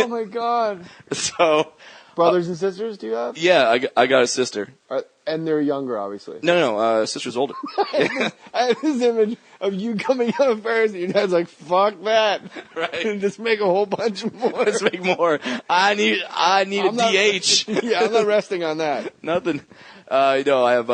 Oh my God. So, brothers and sisters, do you have? Yeah, I got a sister. And they're younger, obviously. No, sister's older. I have this image of you coming out first, and your dad's like, "Fuck that!" Right? And just make a whole bunch more. Let's make more. I need a DH. Yeah, I'm not resting on that. Nothing. No, I have.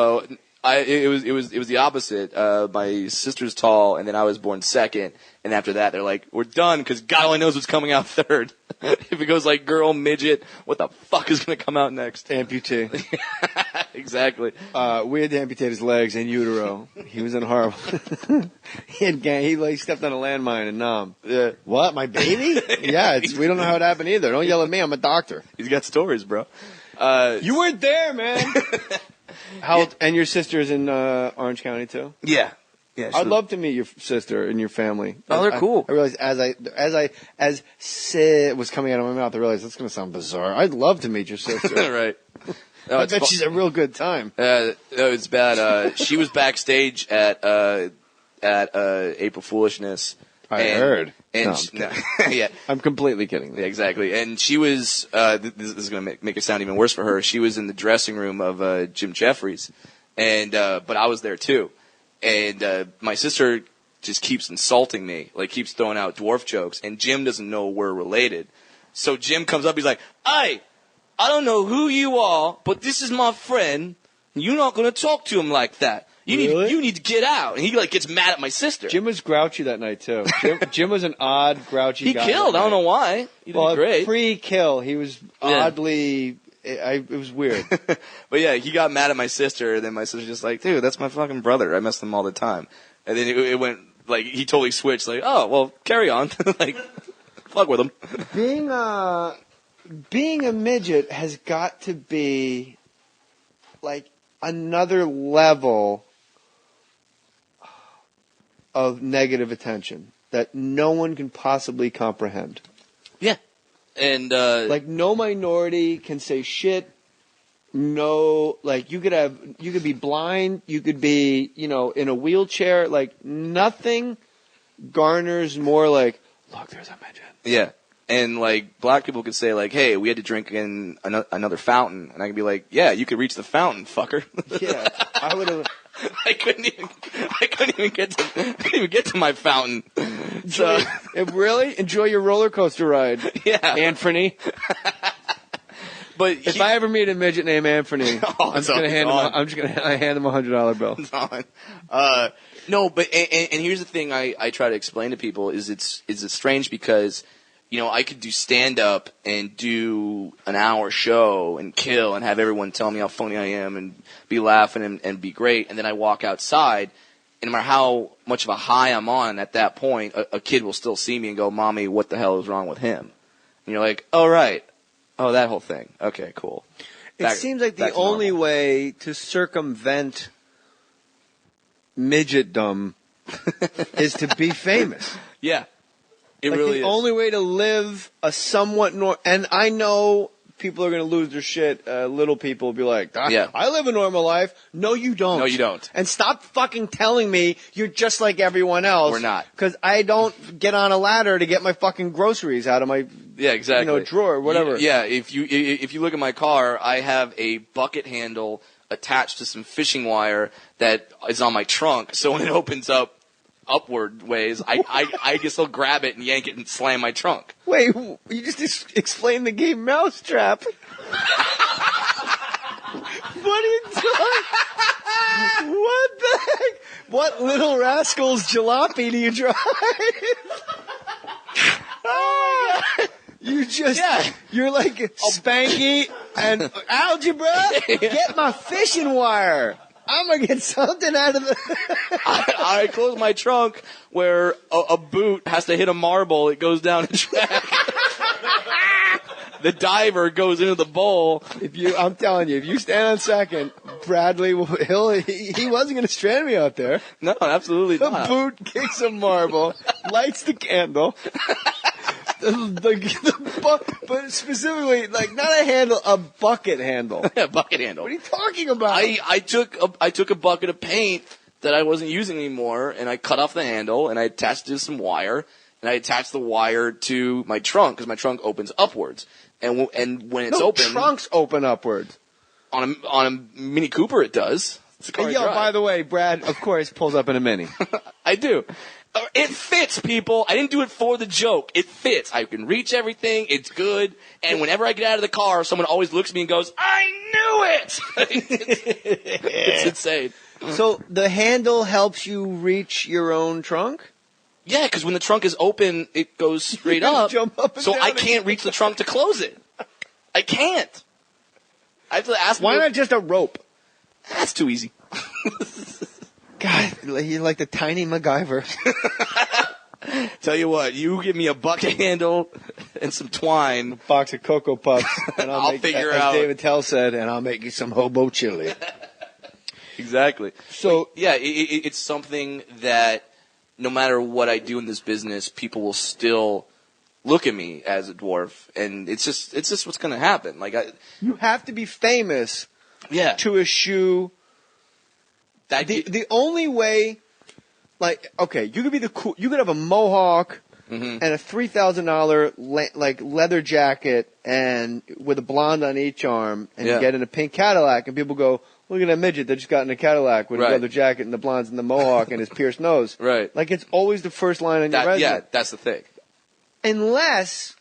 It was the opposite. My sister's tall, and then I was born second. And after that, they're like, "We're done," because God only knows what's coming out third. If it goes like girl, midget, what the fuck is going to come out next? Amputee. Exactly. We had to amputate his legs in utero. He was in horrible. He stepped on a landmine in Nam. Yeah. What? My baby? Yeah. We don't know how it happened either. Don't yell at me. I'm a doctor. He's got stories, bro. You weren't there, man. And your sister's in Orange County too? Yeah. I'd love to meet your sister and your family. Oh, they're cool. I realized as Sid was coming out of my mouth, I realized that's going to sound bizarre. I'd love to meet your sister. Right. No, I bet she's a real good time. No, it's bad. She was backstage at April Foolishness. I heard. And yeah, I'm completely kidding. Yeah, exactly. And she was. This is going to make it sound even worse for her. She was in the dressing room of Jim Jeffries, and but I was there too. And my sister just keeps insulting me, like keeps throwing out dwarf jokes, and Jim doesn't know we're related. So Jim comes up, he's like, "Hey, I don't know who you are, but this is my friend. You're not going to talk to him like that. You need to get out." And he like gets mad at my sister. Jim was grouchy that night too. Jim was an odd, grouchy guy. He killed. I don't know why. He did great. Pre-kill, he was oddly. It was weird. But yeah, he got mad at my sister, and then my sister's just like, "Dude, that's my fucking brother. I mess with him all the time." And then it went like he totally switched. Like, "Oh, well, carry on." Like, fuck with him. Being a midget has got to be like another level of negative attention that no one can possibly comprehend. Yeah. And like no minority can say shit. No, like you could be blind, you could be, in a wheelchair, like nothing garners more like, look, there's a midget. Yeah. And like black people could say like, "Hey, we had to drink in another fountain," and I could be like, "Yeah, you could reach the fountain, fucker." Yeah, I would have. I couldn't even get to my fountain. So really enjoy your roller coaster ride. Yeah, Anthony. But if I ever meet a midget named Anthony, I'm just gonna hand him $100 bill. It's on. No, but and here's the thing I try to explain to people is it's strange because I could do stand up and do an hour show and kill and have everyone tell me how funny I am and be laughing and be great, and then I walk outside, and no matter how much of a high I'm on at that point, a kid will still see me and go, "Mommy, what the hell is wrong with him?" And you're like, "Oh right, oh that whole thing. Okay, cool." It seems like the only way to circumvent midgetdom is to be famous. Yeah. It like really the is. only way to live a somewhat and I know people are going to lose their shit. Little people will be like, I live a normal life. No, you don't. No, you don't. And stop fucking telling me you're just like everyone else. We're not. Because I don't get on a ladder to get my fucking groceries out of my drawer or whatever. If you look at my car, I have a bucket handle attached to some fishing wire that is on my trunk. So when it opens up upward ways, I can still grab it and yank it and slam my trunk. Wait, you just explained the game Mousetrap. What are you doing? What the heck? What Little Rascals jalopy do you drive? Oh my God. You're like Spanky and algebra. Get my fishing wire. I'm going to get something out of the... I close my trunk where a boot has to hit a marble. It goes down a track. The diver goes into the bowl. I'm telling you, if you stand on second, Bradley, he wasn't going to strand me out there. No, absolutely not. The boot kicks a marble, lights the candle. But specifically, like not a handle, a bucket handle. Yeah, bucket handle. What are you talking about? I took a bucket of paint that I wasn't using anymore, and I cut off the handle, and I attached it to some wire, and I attach the wire to my trunk because my trunk opens upwards. And when it's open, trunks open upwards. On a Mini Cooper, it does. It's a car I drive. By the way, Brad, of course, pulls up in a Mini. I do. It fits, people. I didn't do it for the joke. It fits. I can reach everything. It's good. And whenever I get out of the car, someone always looks at me and goes, "I knew it!" It's insane. So the handle helps you reach your own trunk? Yeah, because when the trunk is open, it goes straight up. Jump up and so down I can't reach the trunk to close it. I can't. I have to ask. Why not just a rope? That's too easy. God, you're like the tiny MacGyver. Tell you what, you give me a bucket handle and some twine, a box of Cocoa Puffs, and I'll figure out. As David Tell said, and I'll make you some hobo chili. Exactly. So yeah, it's something that no matter what I do in this business, people will still look at me as a dwarf, and it's just what's going to happen. Like you have to be famous, to eschew. The only way, like, okay, you could be you could have a mohawk and a $3,000 leather jacket and with a blonde on each arm and get in a pink Cadillac, and people go, "Look at that midget that just got in a Cadillac with a leather jacket and the blondes and the mohawk and his pierced nose." Right. Like, it's always the first line on your resume. Yeah, that's the thing. Unless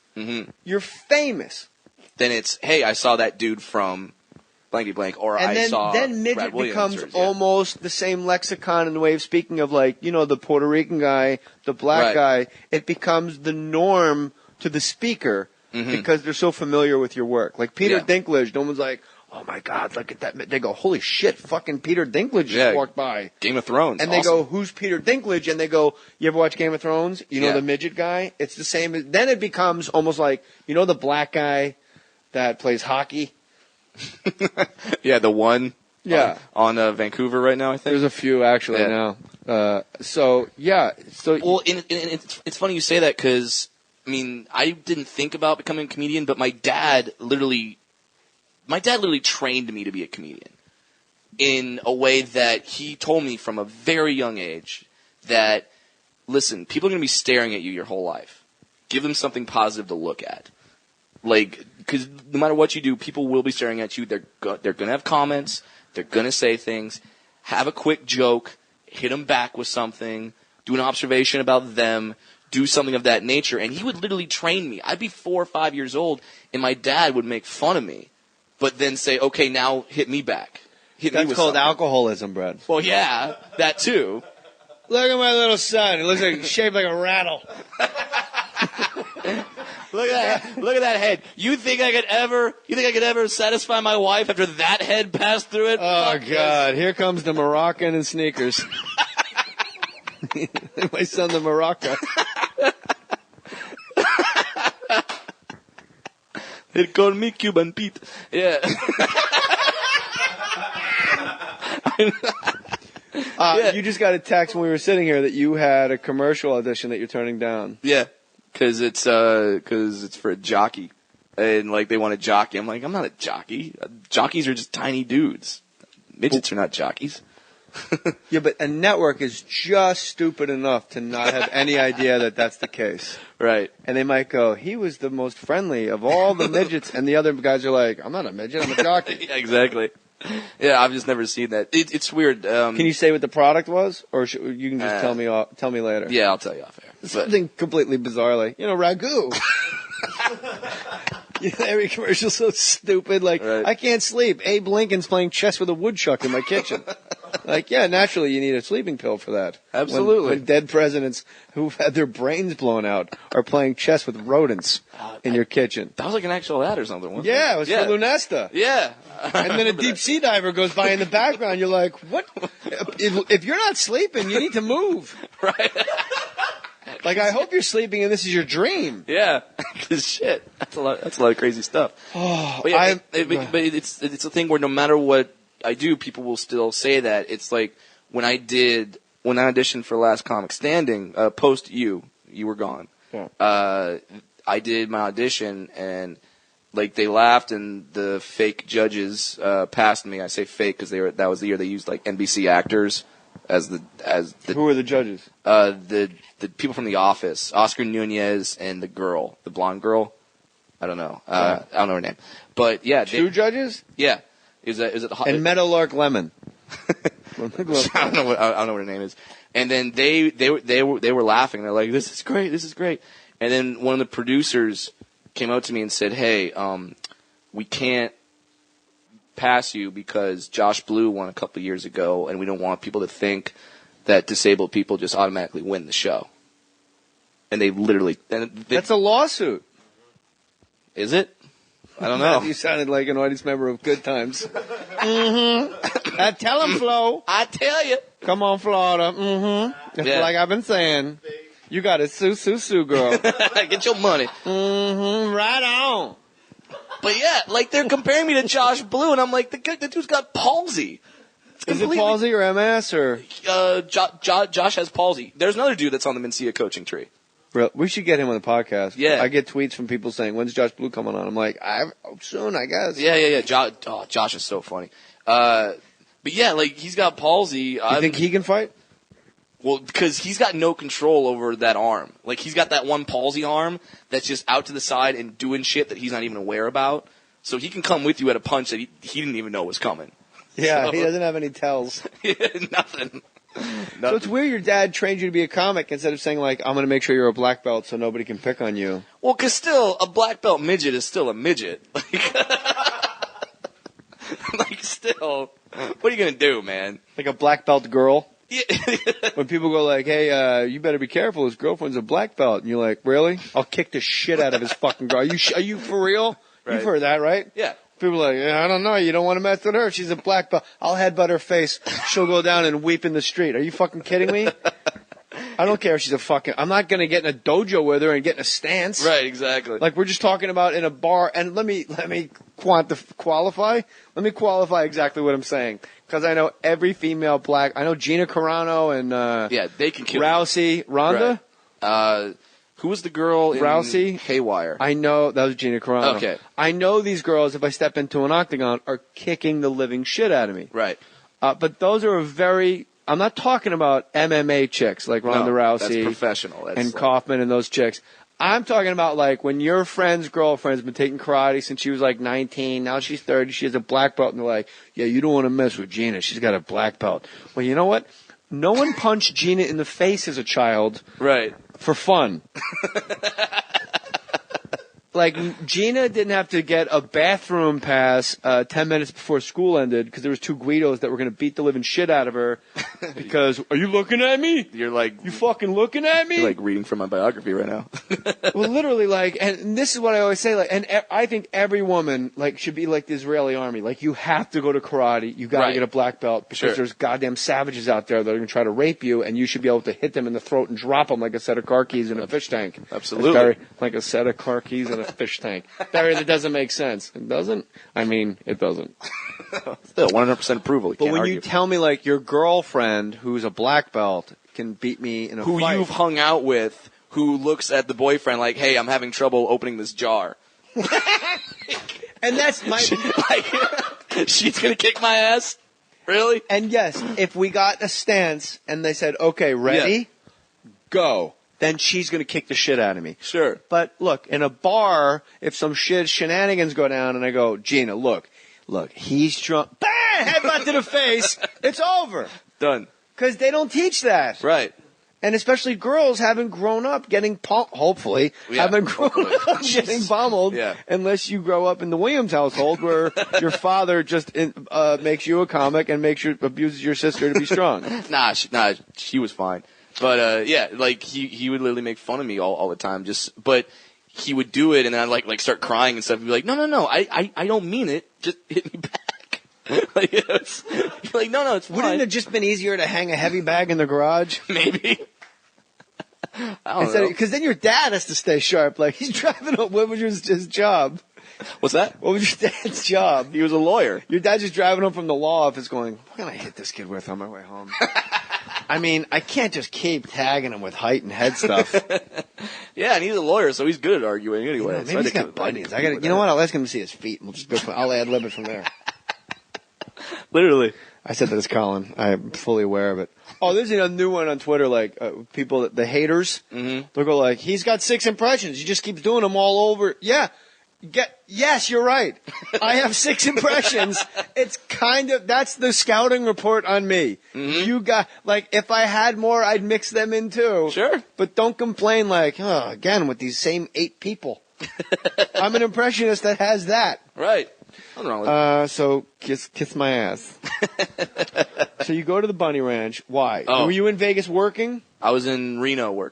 you're famous. Then it's, hey, I saw that dude from blankety blank, or then midget Brad Williams becomes almost the same lexicon in the way of speaking of, like, the Puerto Rican guy, the black guy. It becomes the norm to the speaker because they're so familiar with your work. Like Peter Dinklage, no one's like, "Oh my God, look at that." They go, "Holy shit, fucking Peter Dinklage just walked by." Game of Thrones. And they go, "Who's Peter Dinklage?" And they go, "You ever watch Game of Thrones? You know the midget guy?" It's the same. Then it becomes almost like, the black guy that plays hockey? Yeah, the one on Vancouver right now, I think. There's a few actually now. Well, it's funny you say that because, I mean, I didn't think about becoming a comedian, but my dad literally trained me to be a comedian in a way that he told me from a very young age that, listen, people are going to be staring at you your whole life. Give them something positive to look at. Like, because no matter what you do, people will be staring at you. They're going to have comments. They're going to say things. Have a quick joke. Hit them back with something. Do an observation about them. Do something of that nature. And he would literally train me. I'd be 4 or 5 years old, and my dad would make fun of me, but then say, "Okay, now hit me back." That's called something. Alcoholism, Brad. Well, yeah, that too. Look at my little son. He looks like shaped like a rattle. Look at that head. You think I could ever satisfy my wife after that head passed through it? Oh, God. Here comes the Moroccan in sneakers. My son, the Morocco. They call me Cuban Pete. Yeah. You just got a text when we were sitting here that you had a commercial audition that you're turning down. Yeah. Because it's for a jockey, and like they want a jockey. I'm like, I'm not a jockey. Jockeys are just tiny dudes. Midgets are not jockeys. Yeah, but a network is just stupid enough to not have any idea that that's the case. Right. And they might go, "He was the most friendly of all the midgets," and the other guys are like, "I'm not a midget, I'm a jockey." Yeah, exactly. Yeah, I've just never seen that. It's weird. Can you say what the product was, or you can just tell me later? Yeah, I'll tell you off air. Something completely bizarre, like ragu. Every commercial's so stupid. Like, I can't sleep. Abe Lincoln's playing chess with a woodchuck in my kitchen. Like, yeah, naturally you need a sleeping pill for that. Absolutely. When dead presidents who've had their brains blown out are playing chess with rodents in your kitchen. That was like an actual ad or something, wasn't it? Yeah, it was for Lunesta. Yeah. And then a deep sea diver goes by in the background. You're like, what? If you're not sleeping, you need to move. Right. Like, I hope you're sleeping and this is your dream. Yeah. Because shit, that's a lot of crazy stuff. Oh, but yeah, but it's a thing where no matter what I do, people will still say that. It's like when I auditioned for Last Comic Standing, post you were gone. Yeah. I did my audition and like they laughed and the fake judges passed me. I say fake because that was the year they used like NBC actors as the Who are the judges? The people from The Office, Oscar Nunez and the blonde girl. I don't know. I don't know her name. But yeah, two judges. Yeah, is it and Meadowlark Lemon? I don't know what her name is. And then they were laughing. They're like, "This is great." And then one of the producers came out to me and said, "Hey, we can't pass you because Josh Blue won a couple years ago, and we don't want people to think that disabled people just automatically win the show." And they literally that's a lawsuit. Is it? I don't know. You sounded like an audience member of Good Times. Mm-hmm. Tell him, Flo. I tell you. Come on, Florida. Mm-hmm. Yeah. Like I've been saying. You got to sue, girl. Get your money. Mm-hmm. Right on. But yeah, like they're comparing me to Josh Blue, and I'm like, the dude's got palsy. Is it palsy or MS or? Josh has palsy. There's another dude that's on the Mencia coaching tree. We should get him on the podcast. Yeah. I get tweets from people saying, "When's Josh Blue coming on?" I'm like, soon, I guess. Yeah. Josh is so funny. But yeah, like he's got palsy. You think he can fight? Well, because he's got no control over that arm. Like he's got that one palsy arm that's just out to the side and doing shit that he's not even aware about. So he can come with you at a punch that he didn't even know was coming. Yeah, so, he doesn't have any tells. Nothing. So it's weird your dad trained you to be a comic instead of saying, like, I'm going to make sure you're a black belt so nobody can pick on you. Well, because still, a black belt midget is still a midget. Like, still, what are you going to do, man? Like a black belt girl? Yeah. When people go like, hey, you better be careful, his girlfriend's a black belt. And you're like, really? I'll kick the shit out of his fucking girl. Are you for real? Right. You've heard that, right? Yeah. People are like, I don't know, you don't want to mess with her. She's a black belt. I'll headbutt her face. She'll go down and weep in the street. Are you fucking kidding me? I don't care if she's I'm not going to get in a dojo with her and get in a stance. Right, exactly. Like we're just talking about in a bar. And let me qualify. Let me qualify exactly what I'm saying. Because I know every female black, I know Gina Carano and, yeah, they can kill Rousey. Rhonda? Right. Who was the girl in Rousey? Haywire? I know, that was Gina Carano. Okay. I know these girls, if I step into an octagon, are kicking the living shit out of me. Right. But those are I'm not talking about MMA chicks like Ronda Rousey. That's professional. And Kaufman and those chicks. I'm talking about like when your friend's girlfriend's been taking karate since she was like 19, now she's 30, she has a black belt, and they're like, yeah, you don't want to mess with Gina, she's got a black belt. Well, you know what? No one punched Gina in the face as a child. Right. For fun. Like, Gina didn't have to get a bathroom pass 10 minutes before school ended because there was two Guidos that were going to beat the living shit out of her because, are you looking at me? You're like... You fucking looking at me? You're like reading from my biography right now. Well, literally, like, and this is what I always say, like, and I think every woman, like, should be like the Israeli army. Like, you have to go to karate. You got to get a black belt because there's goddamn savages out there that are going to try to rape you, and you should be able to hit them in the throat and drop them like a set of car keys in a fish tank. Absolutely. Barry, like a set of car keys in a fish tank. Barry, that doesn't make sense. It doesn't? I mean, it doesn't. Still, 100% approval. But when you tell me, like, your girlfriend, who's a black belt, can beat me in a fight. Who you've hung out with, who looks at the boyfriend like, hey, I'm having trouble opening this jar. And that's my... She's going to kick my ass? Really? And yes, if we got a stance and they said, okay, ready, go, then she's going to kick the shit out of me. Sure. But look, in a bar, if some shenanigans go down and I go, Gina, look, he's drunk, bang, headbutt to the face, it's over. Done. Because they don't teach that. Right. And especially girls haven't grown up getting hopefully, haven't grown up getting pummeled, unless you grow up in the Williams household where your father just makes you a comic and abuses your sister to be strong. Nah, she was fine. But like he would literally make fun of me all the time. But he would do it, and then I'd like start crying and stuff. He'd be like, no, I don't mean it. Just hit me back. Like, no, it's fine. Wouldn't it have just been easier to hang a heavy bag in the garage? Maybe. I don't know. Because then your dad has to stay sharp. Like, he's driving home. What was his job? What's that? What was your dad's job? He was a lawyer. Your dad's just driving home from the law office going, what can I hit this kid with on my way home? I mean, I can't just keep tagging him with height and head stuff. Yeah, and he's a lawyer, so he's good at arguing anyway. Maybe he's got bunions. You know what? I'll ask him to see his feet, and I'll ad-lib it from there. Literally. I said that as Colin. I'm fully aware of it. Oh, there's a new one on Twitter, like people, the haters. Mm-hmm. They'll go like, he's got 6 impressions. He just keeps doing them all over. Yeah. Yes, you're right. I have 6 impressions. It's that's the scouting report on me. Mm-hmm. You got, like, if I had more, I'd mix them in too. Sure. But don't complain like, again, with these same 8 people. I'm an impressionist that has that. Right. Nothing wrong with that. So kiss my ass. So you go to the Bunny Ranch. Why? Oh. Were you in Vegas working? I was in Reno working.